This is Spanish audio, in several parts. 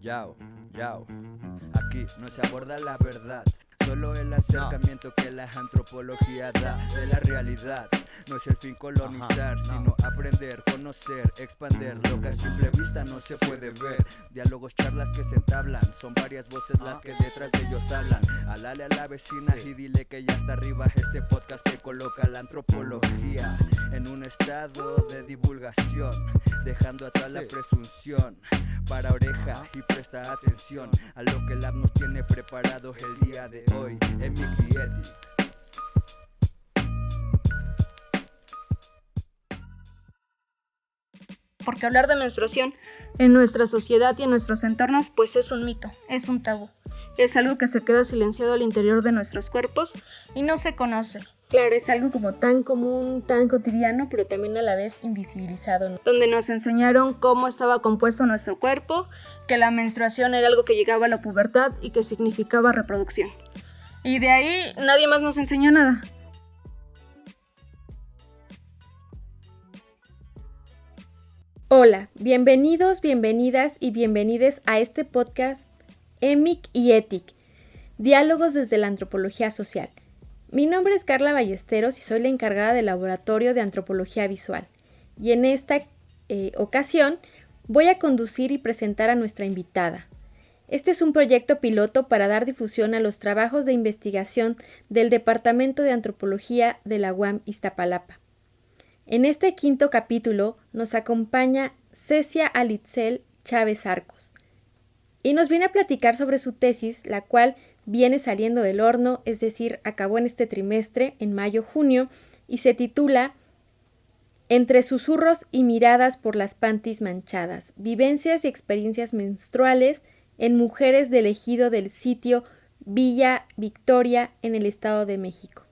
Yao, yao. Aquí no se aborda la verdad, solo el acercamiento que la antropología da de la realidad. No es el fin colonizar, sino aprender, conocer, expander lo que a simple vista no se puede ver. Diálogos, charlas que se entablan, son varias voces las que detrás de ellos hablan. Alale a la vecina y dile que ya está arriba este podcast que coloca la antropología en un estado de divulgación, dejando atrás la presunción. Para oreja y presta atención a lo que el app nos tiene preparado el día de hoy. Emic y Etic. Porque hablar de menstruación en nuestra sociedad y en nuestros entornos pues es un mito, es un tabú. Es algo que se queda silenciado al interior de nuestros cuerpos y no se conoce. Claro, es algo como tan común, tan cotidiano, pero también a la vez invisibilizado, ¿no? Donde nos enseñaron cómo estaba compuesto nuestro cuerpo, que la menstruación era algo que llegaba a la pubertad y que significaba reproducción. Y de ahí nadie más nos enseñó nada. Hola, bienvenidos, bienvenidas y bienvenides a este podcast Emic y Etic, diálogos desde la antropología social. Mi nombre es Carla Ballesteros y soy la encargada del Laboratorio de Antropología Visual. Y en esta ocasión voy a conducir y presentar a nuestra invitada. Este es un proyecto piloto para dar difusión a los trabajos de investigación del Departamento de Antropología de la UAM Iztapalapa. En este quinto capítulo nos acompaña Cecia Alitzel Chávez Arcos y nos viene a platicar sobre su tesis, la cual viene saliendo del horno, es decir, acabó en este trimestre, en mayo-junio, y se titula Entre susurros y miradas por las panties manchadas, vivencias y experiencias menstruales en mujeres del ejido del sitio Villa Victoria en el Estado de México.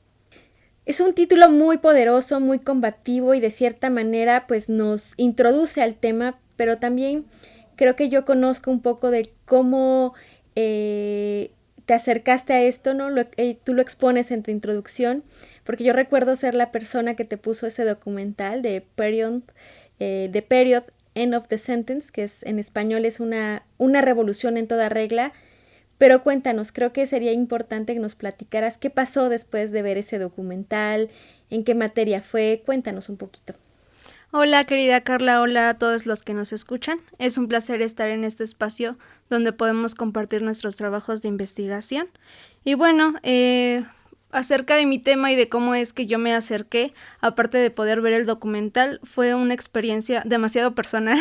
Es un título muy poderoso, muy combativo y de cierta manera pues nos introduce al tema, pero también creo que yo conozco un poco de cómo te acercaste a esto, ¿no? Tú lo expones en tu introducción, porque yo recuerdo ser la persona que te puso ese documental de Period, End of the Sentence, que es, en español es una revolución en toda regla. Pero cuéntanos, creo que sería importante que nos platicaras qué pasó después de ver ese documental, en qué materia fue, cuéntanos un poquito. Hola querida Carla, hola a todos los que nos escuchan. Es un placer estar en este espacio donde podemos compartir nuestros trabajos de investigación. Y bueno, acerca de mi tema y de cómo es que yo me acerqué, aparte de poder ver el documental, fue una experiencia demasiado personal.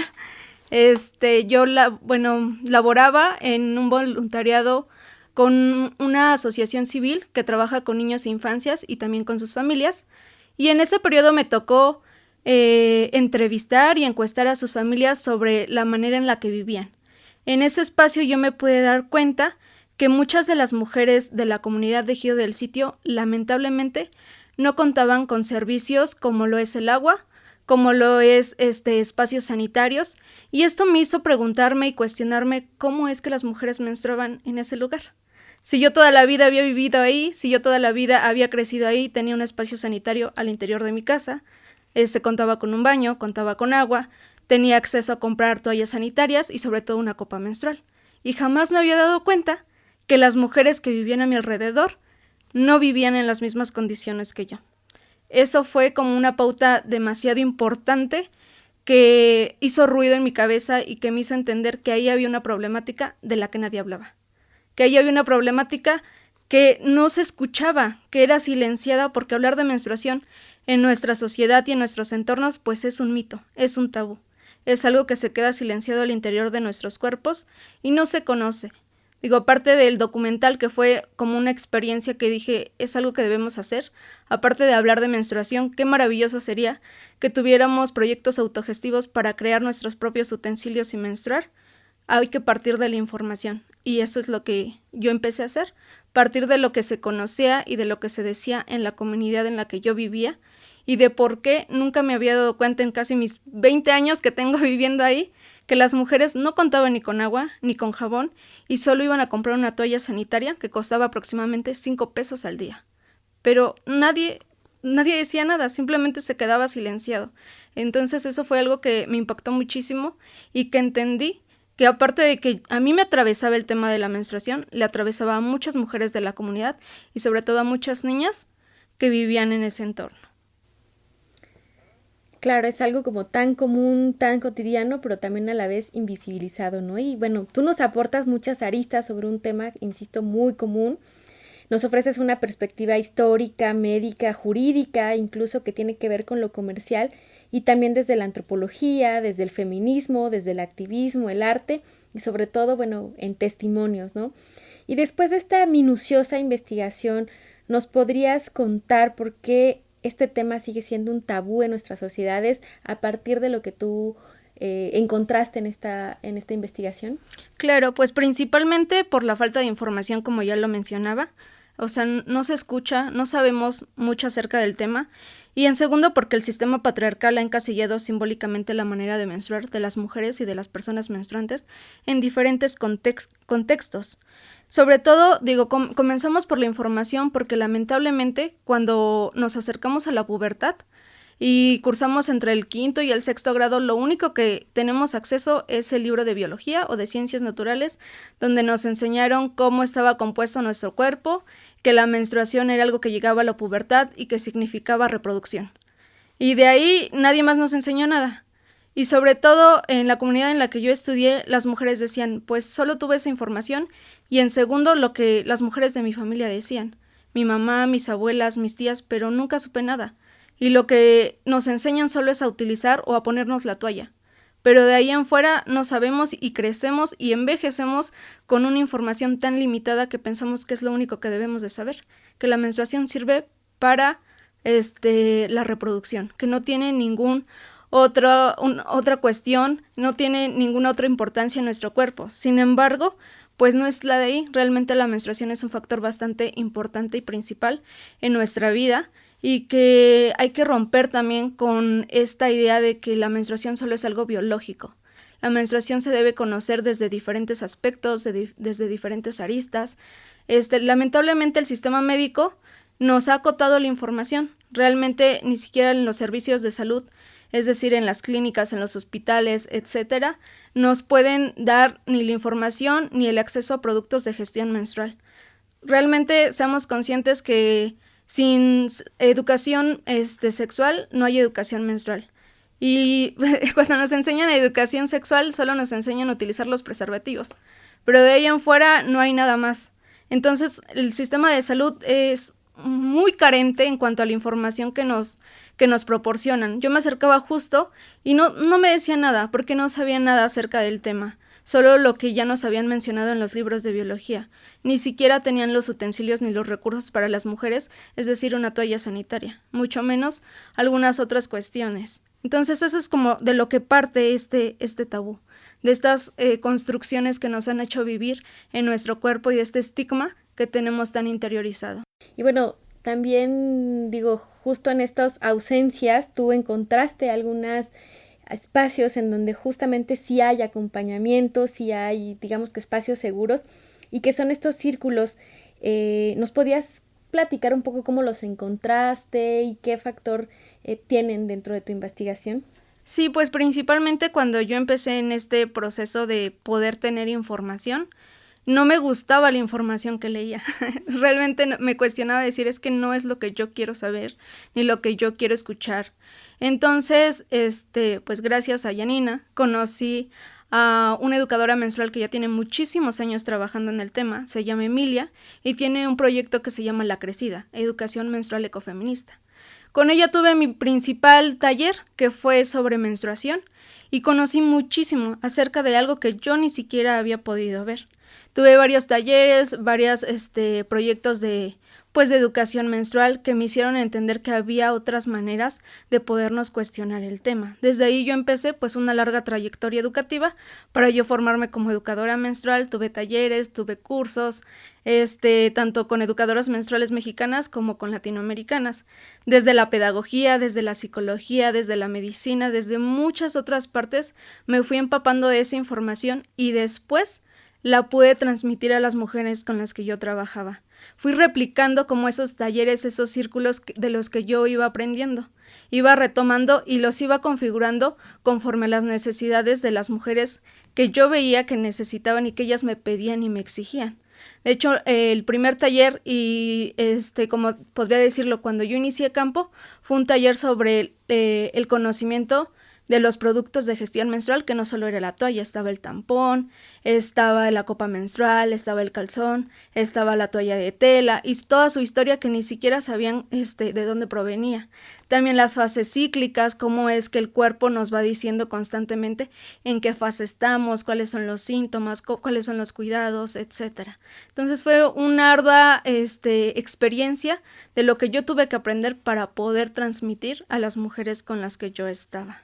Yo laboraba en un voluntariado con una asociación civil que trabaja con niños e infancias y también con sus familias. Y en ese periodo me tocó entrevistar y encuestar a sus familias sobre la manera en la que vivían. En ese espacio yo me pude dar cuenta que muchas de las mujeres de la comunidad de ejido del sitio, lamentablemente, no contaban con servicios como lo es el agua, como lo es espacios sanitarios, y esto me hizo preguntarme y cuestionarme cómo es que las mujeres menstruaban en ese lugar. Si yo toda la vida había vivido ahí, si yo toda la vida había crecido ahí, tenía un espacio sanitario al interior de mi casa, contaba con un baño, contaba con agua, tenía acceso a comprar toallas sanitarias y sobre todo una copa menstrual. Y jamás me había dado cuenta que las mujeres que vivían a mi alrededor no vivían en las mismas condiciones que yo. Eso fue como una pauta demasiado importante que hizo ruido en mi cabeza y que me hizo entender que ahí había una problemática de la que nadie hablaba. Que ahí había una problemática que no se escuchaba, que era silenciada, porque hablar de menstruación en nuestra sociedad y en nuestros entornos pues es un mito, es un tabú. Es algo que se queda silenciado al interior de nuestros cuerpos y no se conoce. Aparte del documental, que fue como una experiencia que dije, es algo que debemos hacer, aparte de hablar de menstruación, qué maravilloso sería que tuviéramos proyectos autogestivos para crear nuestros propios utensilios y menstruar. Hay que partir de la información, y eso es lo que yo empecé a hacer, partir de lo que se conocía y de lo que se decía en la comunidad en la que yo vivía, y de por qué nunca me había dado cuenta en casi mis 20 años que tengo viviendo ahí, que las mujeres no contaban ni con agua ni con jabón y solo iban a comprar una toalla sanitaria que costaba aproximadamente 5 pesos al día. Pero nadie decía nada, simplemente se quedaba silenciado. Entonces eso fue algo que me impactó muchísimo y que entendí que aparte de que a mí me atravesaba el tema de la menstruación, le atravesaba a muchas mujeres de la comunidad y sobre todo a muchas niñas que vivían en ese entorno. Claro, es algo como tan común, tan cotidiano, pero también a la vez invisibilizado, ¿no? Y bueno, tú nos aportas muchas aristas sobre un tema, insisto, muy común. Nos ofreces una perspectiva histórica, médica, jurídica, incluso que tiene que ver con lo comercial, y también desde la antropología, desde el feminismo, desde el activismo, el arte, y sobre todo, bueno, en testimonios, ¿no? Y después de esta minuciosa investigación, ¿nos podrías contar por qué este tema sigue siendo un tabú en nuestras sociedades a partir de lo que tú encontraste en esta investigación? Claro, pues principalmente por la falta de información, como ya lo mencionaba. O sea, no se escucha, no sabemos mucho acerca del tema. Y en segundo, porque el sistema patriarcal ha encasillado simbólicamente la manera de menstruar de las mujeres y de las personas menstruantes en diferentes contextos. Sobre todo, comenzamos por la información porque lamentablemente cuando nos acercamos a la pubertad y cursamos entre el 5º y el 6º grado, lo único que tenemos acceso es el libro de biología o de ciencias naturales, donde nos enseñaron cómo estaba compuesto nuestro cuerpo, que la menstruación era algo que llegaba a la pubertad y que significaba reproducción. Y de ahí nadie más nos enseñó nada. Y sobre todo en la comunidad en la que yo estudié, las mujeres decían, pues solo tuve esa información, y en segundo lo que las mujeres de mi familia decían, mi mamá, mis abuelas, mis tías, pero nunca supe nada. Y lo que nos enseñan solo es a utilizar o a ponernos la toalla. Pero de ahí en fuera no sabemos y crecemos y envejecemos con una información tan limitada que pensamos que es lo único que debemos de saber, que la menstruación sirve para la reproducción, que no tiene otra cuestión, no tiene ninguna otra importancia en nuestro cuerpo. Sin embargo, pues no es la de ahí. Realmente la menstruación es un factor bastante importante y principal en nuestra vida, y que hay que romper también con esta idea de que la menstruación solo es algo biológico. La menstruación se debe conocer desde diferentes aspectos, desde diferentes aristas. Lamentablemente el sistema médico nos ha acotado la información. Realmente ni siquiera en los servicios de salud, es decir, en las clínicas, en los hospitales, etcétera, nos pueden dar ni la información ni el acceso a productos de gestión menstrual. Realmente seamos conscientes que sin educación sexual no hay educación menstrual. Y cuando nos enseñan educación sexual solo nos enseñan a utilizar los preservativos, pero de ahí en fuera no hay nada más. Entonces el sistema de salud es muy carente en cuanto a la información que nos proporcionan. Yo me acercaba justo y no me decía nada porque no sabía nada acerca del tema. Solo lo que ya nos habían mencionado en los libros de biología. Ni siquiera tenían los utensilios ni los recursos para las mujeres, es decir, una toalla sanitaria, mucho menos algunas otras cuestiones. Entonces eso es como de lo que parte este tabú, de estas construcciones que nos han hecho vivir en nuestro cuerpo y de este estigma que tenemos tan interiorizado. Y bueno, también justo en estas ausencias tú encontraste algunas espacios en donde justamente sí hay acompañamiento, sí hay, digamos que espacios seguros, y que son estos círculos. ¿Nos podías platicar un poco cómo los encontraste y qué factor tienen dentro de tu investigación? Sí, pues principalmente cuando yo empecé en este proceso de poder tener información, no me gustaba la información que leía. Realmente me cuestionaba decir, es que no es lo que yo quiero saber, ni lo que yo quiero escuchar. Entonces, pues gracias a Yanina, conocí a una educadora menstrual que ya tiene muchísimos años trabajando en el tema, se llama Emilia, y tiene un proyecto que se llama La Crecida, Educación Menstrual Ecofeminista. Con ella tuve mi principal taller, que fue sobre menstruación, y conocí muchísimo acerca de algo que yo ni siquiera había podido ver. Tuve varios talleres, varios proyectos de educación menstrual que me hicieron entender que había otras maneras de podernos cuestionar el tema. Desde ahí yo empecé pues una larga trayectoria educativa para yo formarme como educadora menstrual. Tuve talleres, tuve cursos, tanto con educadoras menstruales mexicanas como con latinoamericanas, desde la pedagogía, desde la psicología, desde la medicina, desde muchas otras partes me fui empapando de esa información y después la pude transmitir a las mujeres con las que yo trabajaba. Fui replicando como esos talleres, esos círculos de los que yo iba aprendiendo. Iba retomando y los iba configurando conforme a las necesidades de las mujeres que yo veía que necesitaban y que ellas me pedían y me exigían. De hecho, el primer taller, y como podría decirlo, cuando yo inicié campo, fue un taller sobre el conocimiento de los productos de gestión menstrual, que no solo era la toalla, estaba el tampón, estaba la copa menstrual, estaba el calzón, estaba la toalla de tela y toda su historia que ni siquiera sabían de dónde provenía. También las fases cíclicas, cómo es que el cuerpo nos va diciendo constantemente en qué fase estamos, cuáles son los síntomas, cuáles son los cuidados, etcétera. Entonces fue una ardua experiencia de lo que yo tuve que aprender para poder transmitir a las mujeres con las que yo estaba.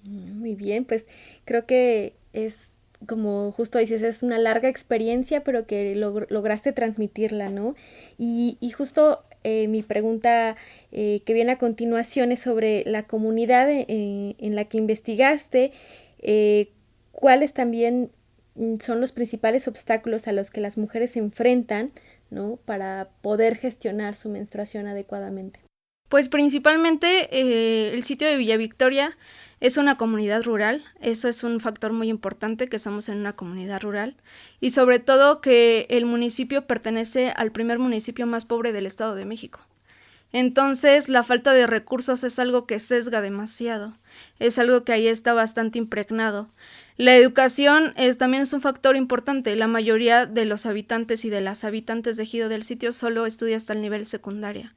Muy bien, pues creo que es, como justo dices, es una larga experiencia, pero que lograste transmitirla, ¿no? Y justo mi pregunta que viene a continuación es sobre la comunidad en la que investigaste, cuáles también son los principales obstáculos a los que las mujeres se enfrentan, ¿no? Para poder gestionar su menstruación adecuadamente. Pues principalmente el sitio de Villa Victoria es una comunidad rural, eso es un factor muy importante, que estamos en una comunidad rural, y sobre todo que el municipio pertenece al primer municipio más pobre del Estado de México. Entonces, la falta de recursos es algo que sesga demasiado, es algo que ahí está bastante impregnado. La educación también es un factor importante, la mayoría de los habitantes y de las habitantes de ejido del sitio solo estudia hasta el nivel secundaria.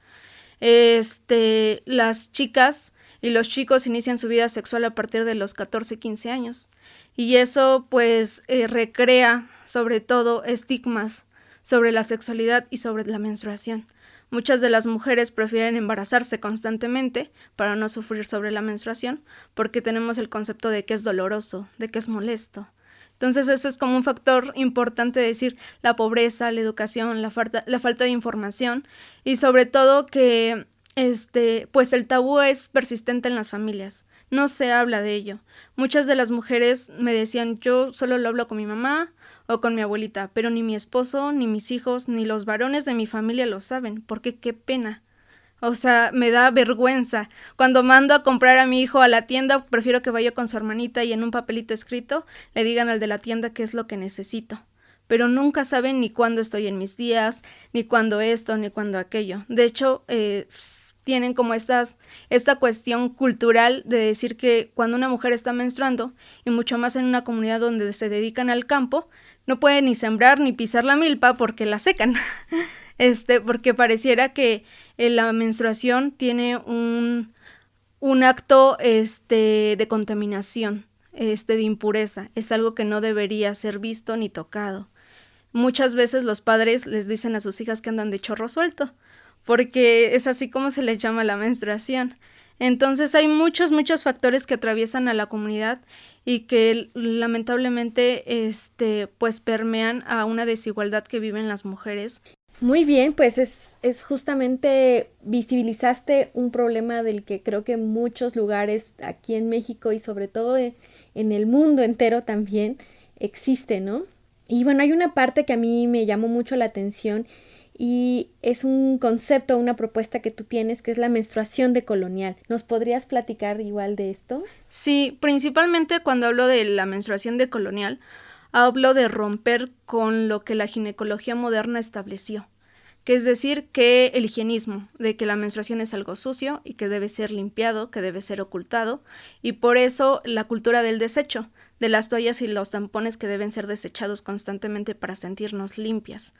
Las chicas y los chicos inician su vida sexual a partir de los 14-15 años y eso pues recrea sobre todo estigmas sobre la sexualidad y sobre la menstruación. Muchas de las mujeres prefieren embarazarse constantemente para no sufrir sobre la menstruación porque tenemos el concepto de que es doloroso, de que es molesto. Entonces eso es como un factor importante, decir la pobreza, la educación, la falta de información y sobre todo que pues el tabú es persistente en las familias, no se habla de ello. Muchas de las mujeres me decían, yo solo lo hablo con mi mamá o con mi abuelita, pero ni mi esposo, ni mis hijos, ni los varones de mi familia lo saben, porque qué pena. O sea, me da vergüenza. Cuando mando a comprar a mi hijo a la tienda, prefiero que vaya con su hermanita y en un papelito escrito le digan al de la tienda qué es lo que necesito. Pero nunca saben ni cuándo estoy en mis días, ni cuándo esto, ni cuándo aquello. De hecho, tienen como esta cuestión cultural de decir que cuando una mujer está menstruando, y mucho más en una comunidad donde se dedican al campo, no puede ni sembrar ni pisar la milpa porque la secan. Porque pareciera que la menstruación tiene un acto de contaminación, de impureza. Es algo que no debería ser visto ni tocado. Muchas veces los padres les dicen a sus hijas que andan de chorro suelto, porque es así como se les llama la menstruación. Entonces hay muchos factores que atraviesan a la comunidad y que lamentablemente pues permean a una desigualdad que viven las mujeres. Muy bien, pues es justamente visibilizaste un problema del que creo que en muchos lugares aquí en México y sobre todo en el mundo entero también existe, ¿no? Y bueno, hay una parte que a mí me llamó mucho la atención y es un concepto, una propuesta que tú tienes, que es la menstruación decolonial. ¿Nos podrías platicar igual de esto? Sí, principalmente cuando hablo de la menstruación decolonial, hablo de romper con lo que la ginecología moderna estableció, que es decir, que el higienismo, de que la menstruación es algo sucio y que debe ser limpiado, que debe ser ocultado, y por eso la cultura del desecho, de las toallas y los tampones que deben ser desechados constantemente para sentirnos limpias.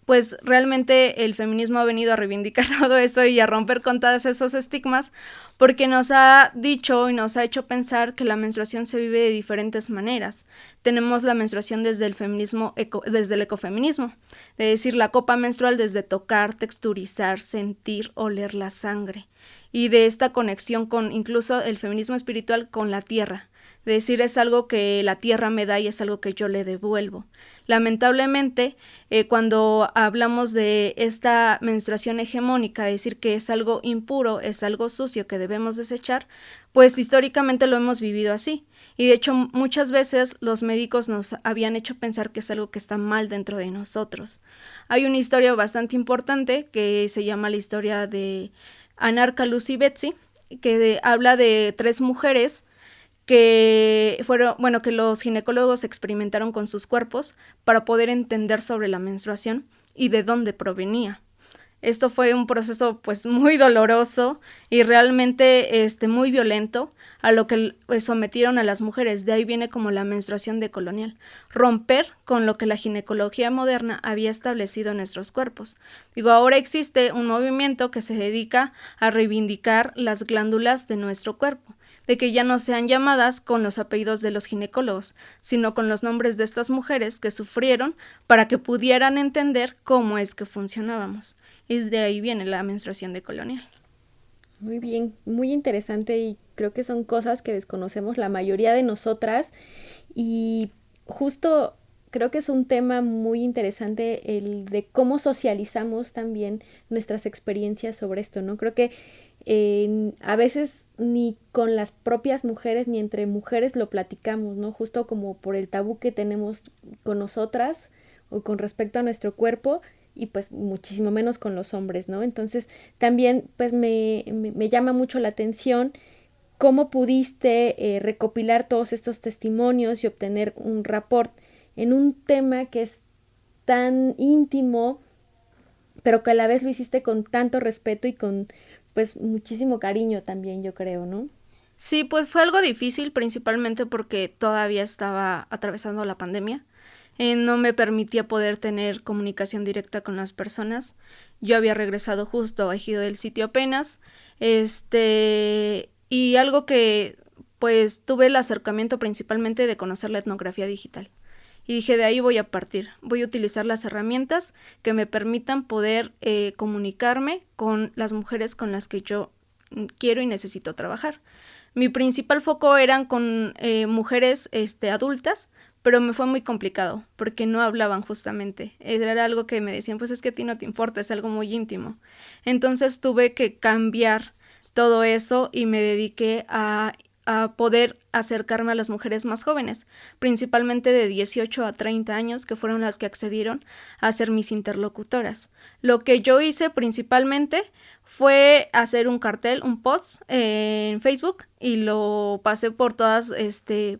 Pues realmente el feminismo ha venido a reivindicar todo eso y a romper con todos esos estigmas porque nos ha dicho y nos ha hecho pensar que la menstruación se vive de diferentes maneras. Tenemos la menstruación desde el feminismo, desde el ecofeminismo, de decir la copa menstrual desde tocar, texturizar, sentir, oler la sangre y de esta conexión con incluso el feminismo espiritual con la tierra. De decir es algo que la tierra me da y es algo que yo le devuelvo. Lamentablemente, cuando hablamos de esta menstruación hegemónica, decir que es algo impuro, es algo sucio que debemos desechar, pues históricamente lo hemos vivido así. Y de hecho muchas veces los médicos nos habían hecho pensar que es algo que está mal dentro de nosotros. Hay una historia bastante importante que se llama la historia de Anarca, Lucy y Betsy, que habla de 3 mujeres que que los ginecólogos experimentaron con sus cuerpos para poder entender sobre la menstruación y de dónde provenía. Esto fue un proceso pues muy doloroso y realmente muy violento a lo que sometieron a las mujeres. De ahí viene como la menstruación decolonial, romper con lo que la ginecología moderna había establecido en nuestros cuerpos. Ahora existe un movimiento que se dedica a reivindicar las glándulas de nuestro cuerpo, de que ya no sean llamadas con los apellidos de los ginecólogos, sino con los nombres de estas mujeres que sufrieron para que pudieran entender cómo es que funcionábamos. Y de ahí viene la menstruación decolonial. Muy bien, muy interesante, y creo que son cosas que desconocemos la mayoría de nosotras, y justo creo que es un tema muy interesante el de cómo socializamos también nuestras experiencias sobre esto, ¿no? Creo que a veces ni con las propias mujeres ni entre mujeres lo platicamos, ¿no? Justo como por el tabú que tenemos con nosotras o con respecto a nuestro cuerpo, y pues muchísimo menos con los hombres, ¿no? Entonces también pues me llama mucho la atención cómo pudiste recopilar todos estos testimonios y obtener un rapport en un tema que es tan íntimo, pero que a la vez lo hiciste con tanto respeto y con pues muchísimo cariño también, yo creo, ¿no? Sí, pues fue algo difícil, principalmente porque todavía estaba atravesando la pandemia. No me permitía poder tener comunicación directa con las personas. Yo había regresado justo a Ejido del Sitio apenas, y algo que pues tuve el acercamiento principalmente de conocer la etnografía digital. Y dije, de ahí voy a partir, voy a utilizar las herramientas que me permitan poder comunicarme con las mujeres con las que yo quiero y necesito trabajar. Mi principal foco eran con mujeres adultas, pero me fue muy complicado porque no hablaban justamente. Era algo que me decían, pues es que a ti no te importa, es algo muy íntimo. Entonces tuve que cambiar todo eso y me dediqué a poder acercarme a las mujeres más jóvenes, principalmente de 18 a 30 años, que fueron las que accedieron a ser mis interlocutoras. Lo que yo hice principalmente fue hacer un cartel, un post en Facebook, y lo pasé por todas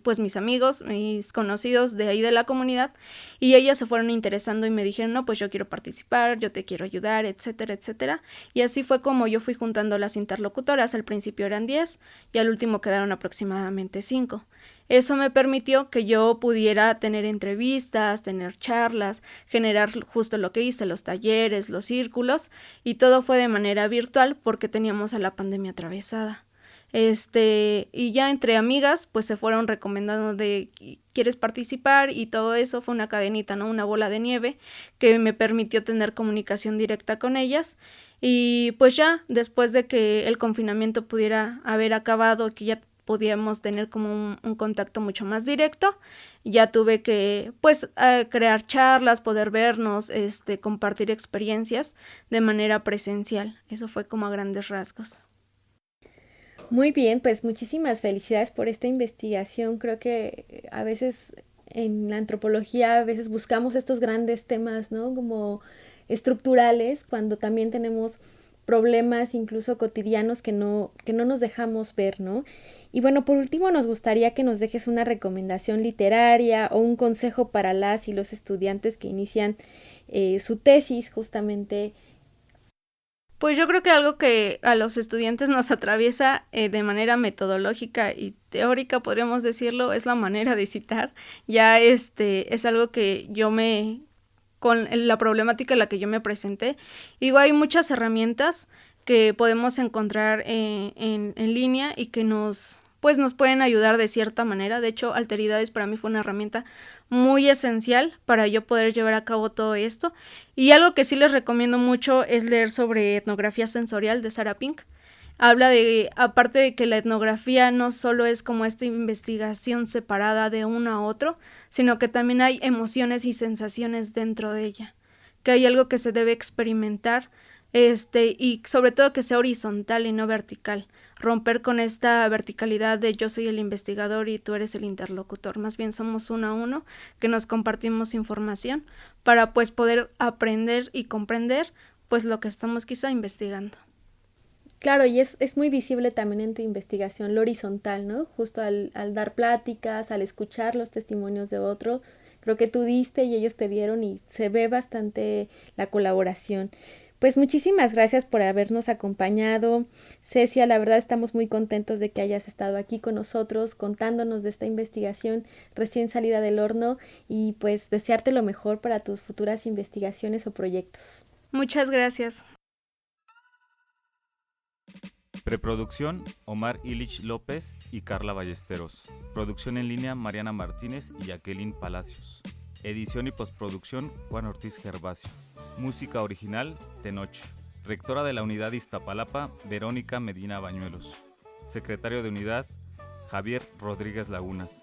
pues mis amigos, mis conocidos de ahí de la comunidad, y ellas se fueron interesando y me dijeron, no, pues yo quiero participar, yo te quiero ayudar, etcétera, etcétera. Y así fue como yo fui juntando las interlocutoras. Al principio eran 10 y al último quedaron aproximadamente 5. Eso me permitió que yo pudiera tener entrevistas, tener charlas, generar justo lo que hice, los talleres, los círculos, y todo fue de manera virtual porque teníamos a la pandemia atravesada. Y ya entre amigas pues se fueron recomendando de ¿quieres participar? Y todo eso fue una cadenita, ¿no? Una bola de nieve que me permitió tener comunicación directa con ellas. Y pues ya después de que el confinamiento pudiera haber acabado, que ya podíamos tener como un contacto mucho más directo, ya tuve que pues crear charlas, poder vernos, compartir experiencias de manera presencial. Eso fue como a grandes rasgos. Muy bien, pues muchísimas felicidades por esta investigación. Creo que a veces en la antropología a veces buscamos estos grandes temas, ¿no? Como estructurales, cuando también tenemos problemas incluso cotidianos que no nos dejamos ver, ¿no? Y bueno, por último nos gustaría que nos dejes una recomendación literaria o un consejo para las y los estudiantes que inician su tesis justamente. Pues yo creo que algo que a los estudiantes nos atraviesa de manera metodológica y teórica, podríamos decirlo, es la manera de citar. Ya es algo que con la problemática en la que yo me presenté, digo, hay muchas herramientas que podemos encontrar en línea y que nos pueden ayudar de cierta manera. De hecho, Alteridades para mí fue una herramienta muy esencial para yo poder llevar a cabo todo esto. Y algo que sí les recomiendo mucho es leer sobre etnografía sensorial de Sarah Pink. Habla de, aparte de que la etnografía no solo es como esta investigación separada de uno a otro, sino que también hay emociones y sensaciones dentro de ella, que hay algo que se debe experimentar, y sobre todo que sea horizontal y no vertical. Romper con esta verticalidad de yo soy el investigador y tú eres el interlocutor. Más bien somos uno a uno que nos compartimos información para pues poder aprender y comprender pues lo que estamos quizá investigando. Claro, y es muy visible también en tu investigación lo horizontal, ¿no? Justo al dar pláticas, al escuchar los testimonios de otros, creo que tú diste y ellos te dieron y se ve bastante la colaboración. Pues muchísimas gracias por habernos acompañado. Cecia, la verdad estamos muy contentos de que hayas estado aquí con nosotros contándonos de esta investigación recién salida del horno y pues desearte lo mejor para tus futuras investigaciones o proyectos. Muchas gracias. Preproducción, Omar Illich López y Carla Ballesteros. Producción en línea, Mariana Martínez y Jacqueline Palacios. Edición y postproducción, Juan Ortiz Gervasio. Música original, Tenoch. Rectora de la Unidad Iztapalapa, Verónica Medina Bañuelos. Secretario de Unidad, Javier Rodríguez Lagunas.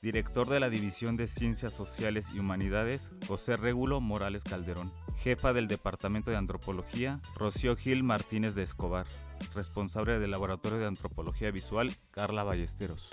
Director de la División de Ciencias Sociales y Humanidades, José Régulo Morales Calderón. Jefa del Departamento de Antropología, Rocío Gil Martínez de Escobar. Responsable del Laboratorio de Antropología Visual, Carla Ballesteros.